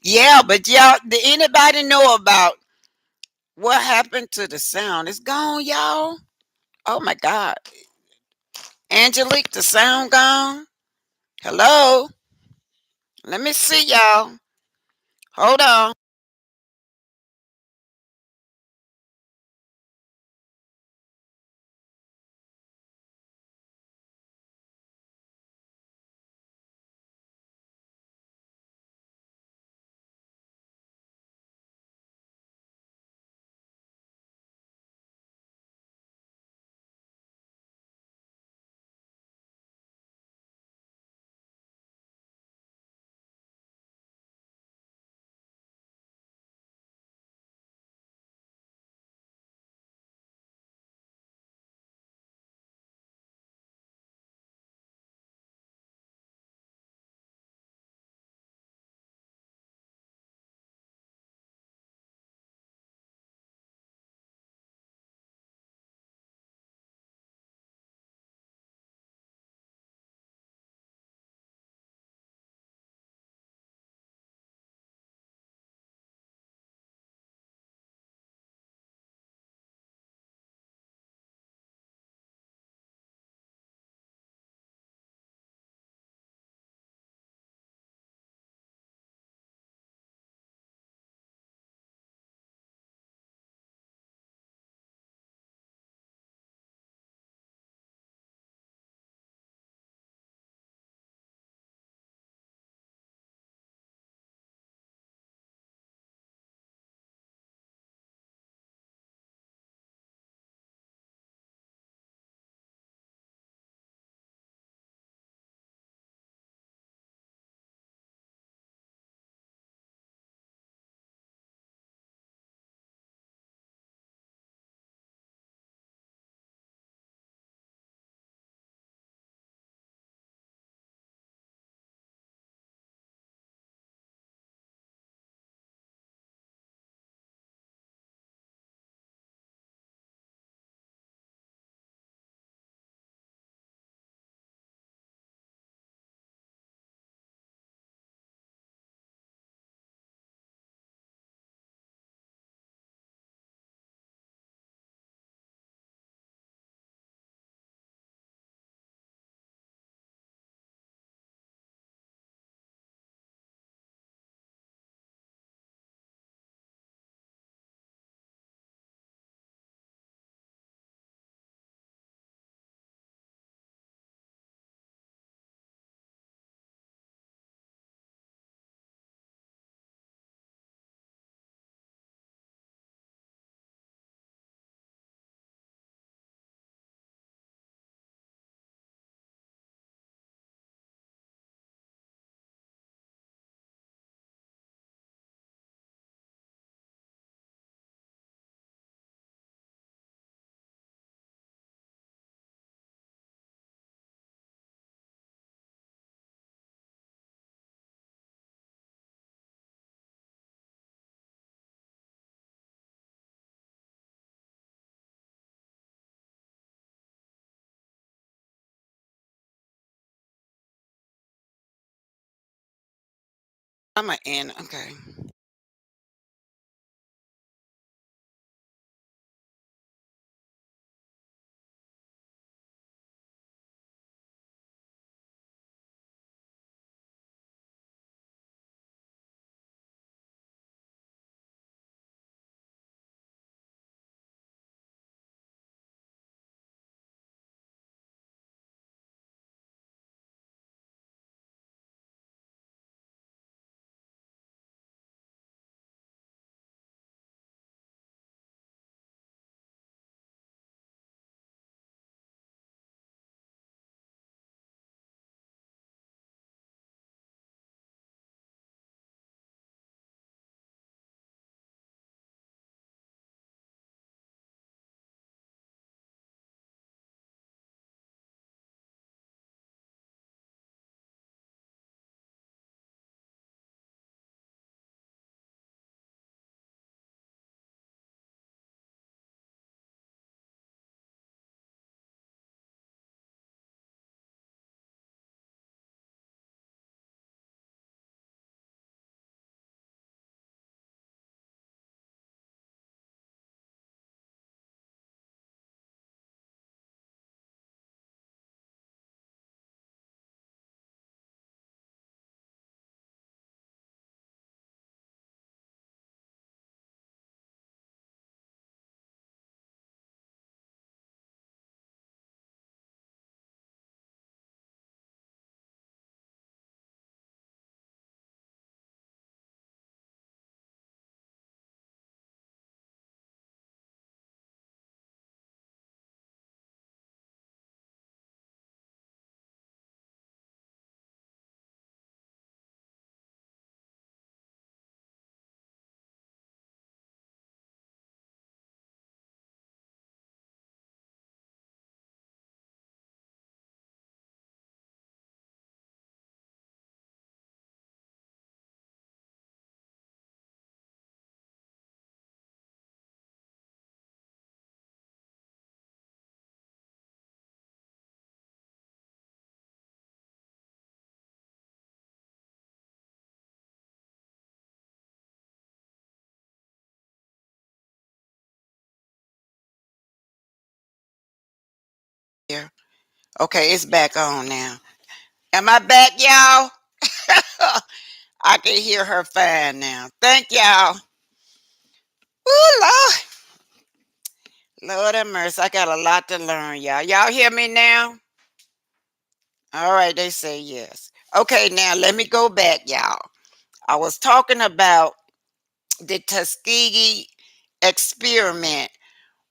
Yeah, but y'all, did anybody know about what happened to the sound? It's gone, y'all. Oh my God, Angelique, the sound gone. Hello. Let me see y'all. Hold on. I'm gonna end. Okay. Here. Okay, it's back on now. Am I back, y'all? I can hear her fine now. Thank y'all. Ooh, Lord have mercy. I got a lot to learn, y'all. Y'all hear me now? All right, they say yes. Okay, now let me go back, y'all. I was talking about the Tuskegee experiment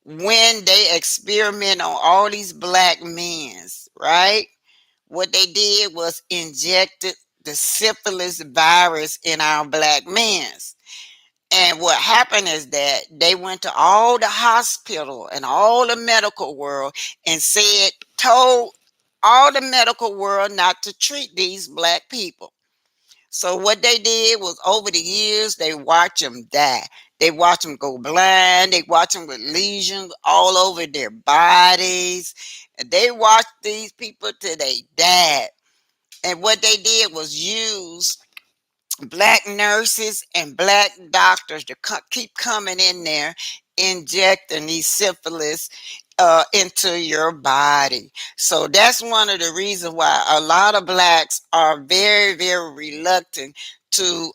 when they experiment on all these black men, right? What they did was injected the syphilis virus in our black men. And what happened is that they went to all the hospital and all the medical world and told all the medical world not to treat these black people. So what they did was over the years, they watch them die. They watch them go blind. They watch them with lesions all over their bodies. And they watched these people till they died. And what they did was use black nurses and black doctors to keep coming in there injecting these syphilis into your body. So that's one of the reasons why a lot of blacks are very, very reluctant to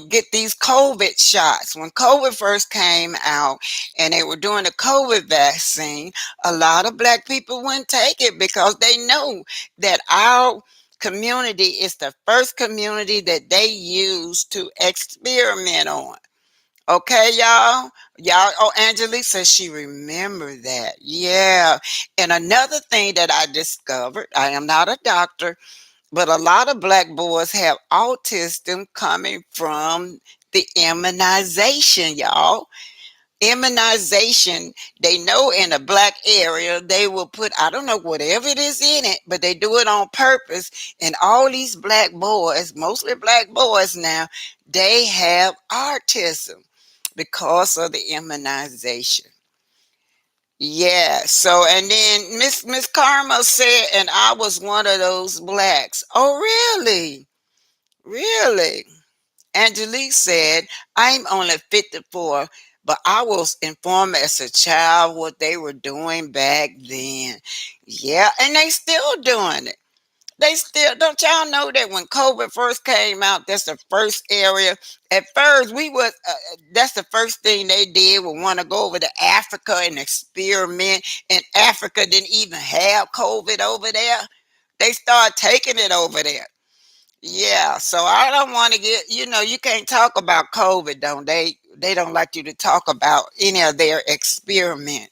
get these COVID shots. When COVID first came out and they were doing the COVID vaccine, a lot of black people wouldn't take it because they know that our community is the first community that they use to experiment on. Okay, y'all. Y'all, oh, Angelique says she remember that. Yeah. And another thing that I discovered, I am not a doctor, but a lot of black boys have autism coming from the immunization, y'all. Immunization, they know in a black area, they will put, I don't know, whatever it is in it, but they do it on purpose. And all these black boys, mostly black boys now, they have autism because of the immunization. Yeah. So, and then Miss Karma said, and I was one of those blacks. Oh, really? Really? Angelique said, I'm only 54, but I was informed as a child what they were doing back then. Yeah, and they still doing it. They still, don't y'all know that when COVID first came out, that's the first area. At first, that's the first thing they did, would want to go over to Africa and experiment. And Africa didn't even have COVID over there. They started taking it over there. Yeah, so I don't want to get, you can't talk about COVID, don't they? They don't like you to talk about any of their experiment.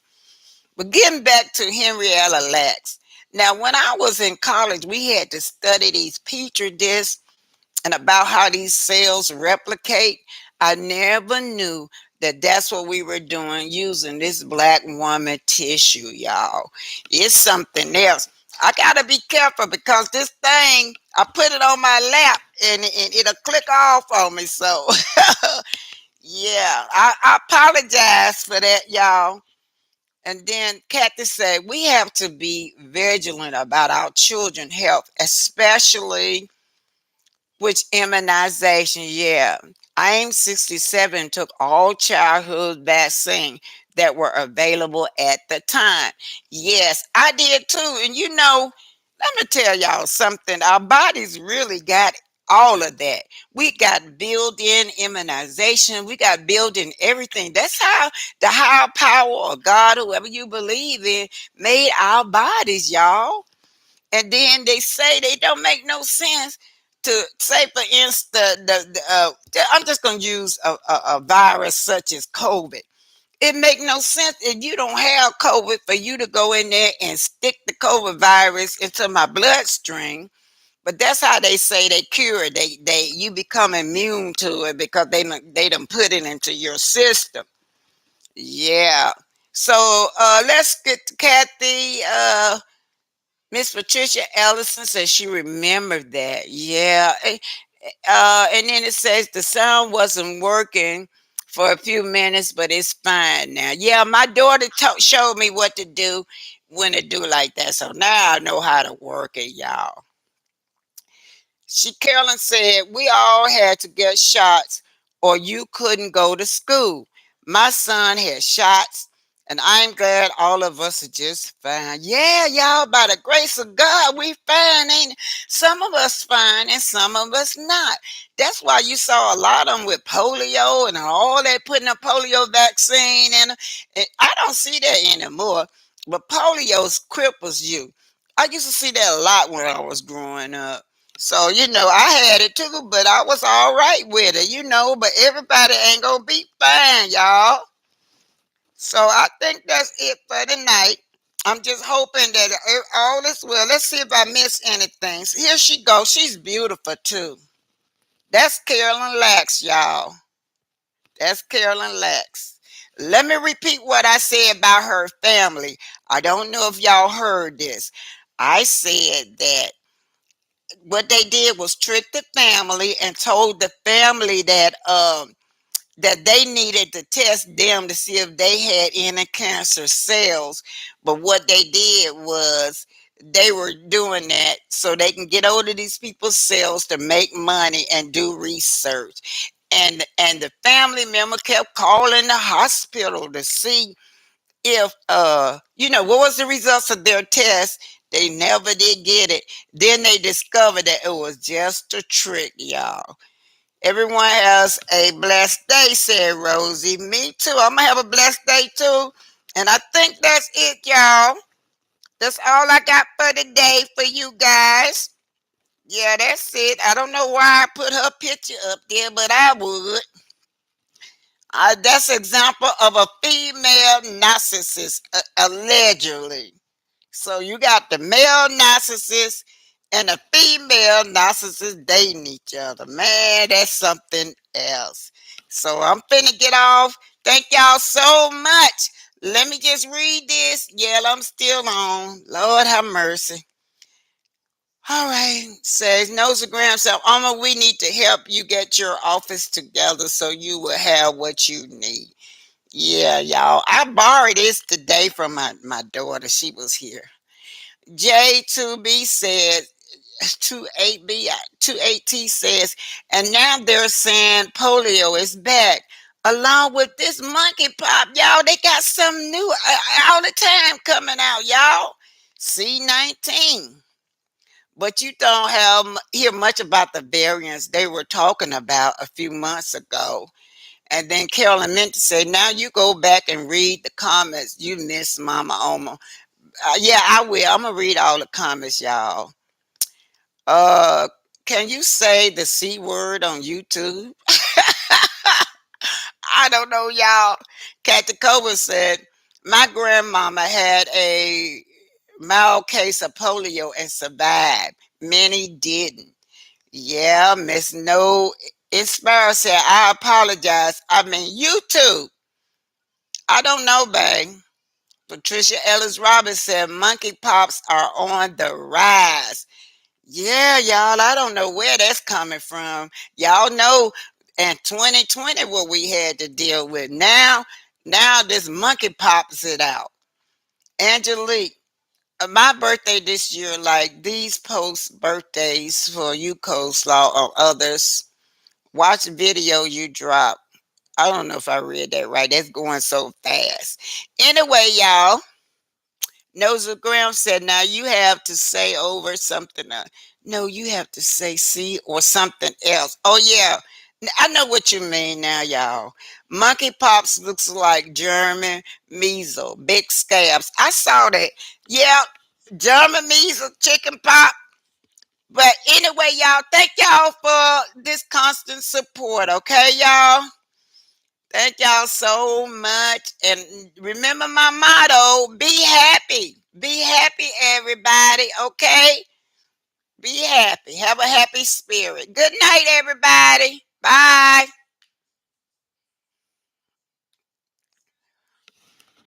But getting back to Henrietta Lacks. Now, when I was in college, we had to study these petri discs and about how these cells replicate. I never knew that that's what we were doing using this black woman tissue, y'all. It's something else. I gotta be careful because this thing, I put it on my lap and it'll click off on me. So, yeah, I apologize for that, y'all. And then Kathy said, we have to be vigilant about our children's health, especially which immunization? Yeah. I'm 67, took all childhood vaccine that were available at the time. Yes, I did too. And let me tell y'all something. Our bodies really got all of that. We got built-in immunization. We got built-in everything. That's how the higher power of God, whoever you believe in, made our bodies, y'all. And then they say they don't make no sense to say, for instance, I'm just going to use a virus such as COVID. It make no sense if you don't have COVID for you to go in there and stick the COVID virus into my bloodstream. But that's how they say they cure it. You become immune to it because they done put it into your system. Yeah. So let's get to Kathy. Miss Patricia Ellison says she remembered that. Yeah. And then it says the sound wasn't working for a few minutes, but it's fine now. Yeah, my daughter showed me what to do when to do like that. So now I know how to work it, y'all. Carolyn said we all had to get shots or you couldn't go to school. My son had shots and I'm glad all of us are just fine. Yeah, y'all, by the grace of God, we fine, ain't it? Some of us fine and some of us not. That's why you saw a lot of them with polio and all that, putting a polio vaccine in. And I don't see that anymore. But polio cripples you. I used to see that a lot when I was growing up. So, I had it too, but I was all right with it, but everybody ain't gonna be fine, y'all. So I think that's it for tonight. I'm just hoping that all is well. Let's see if I miss anything. So here she goes. She's beautiful too. That's Carolyn Lacks, y'all. That's Carolyn Lacks. Let me repeat what I said about her family. I don't know if y'all heard this. I said that what they did was trick the family and told the family that they needed to test them to see if they had any cancer cells. But what they did was they were doing that so they can get hold of these people's cells to make money and do research. And the family member kept calling the hospital to see if what was the results of their test. They never did get it. Then they discovered that it was just a trick, y'all. Everyone has a blessed day, said Rosie. Me too. I'm gonna have a blessed day too. And I think that's it, y'all. That's all I got for today for you guys. Yeah, that's it. I don't know why I put her picture up there, but I would. That's an example of a female narcissist, allegedly. So you got the male narcissist and the female narcissist dating each other. Man, that's something else. So I'm finna get off. Thank y'all so much. Let me just read this. Yeah, I'm still on. Lord have mercy. All right. Says Nosagram. So Alma, we need to help you get your office together so you will have what you need. Yeah, y'all. I borrowed this today from my daughter. She was here. J2B said, 28T says, and now they're saying polio is back. Along with this monkey pop, y'all, they got some new all the time coming out, y'all. C19. But you don't hear much about the variants they were talking about a few months ago. And then Carolyn meant to say, now you go back and read the comments. You miss Mama Oma. Yeah, I will. I'm gonna read all the comments, y'all. Uh, can you say the C word on YouTube? I don't know, y'all. Katakova said, my grandmama had a mild case of polio and survived. Many didn't. Yeah, Miss No Inspire said, I apologize. I mean, YouTube. I don't know, babe. Patricia Ellis Roberts said, monkeypox are on the rise. Yeah, y'all, I don't know where that's coming from. Y'all know in 2020 what we had to deal with. Now this monkey pops it out. Angelique, my birthday this year, like these post birthdays for you, Coleslaw, or others, watch the video you drop. I don't know if I read that right. That's going so fast. Anyway, y'all, Nosogram said, now you have to say over something. No, you have to say C or something else. Oh, yeah. I know what you mean now, y'all. Monkeypox looks like German measles, big scabs. I saw that. Yeah, German measles, chicken pop. But anyway, y'all, thank y'all for this constant support, okay, y'all? Thank y'all so much. And remember my motto, be happy. Be happy, everybody, okay? Be happy. Have a happy spirit. Good night, everybody. Bye.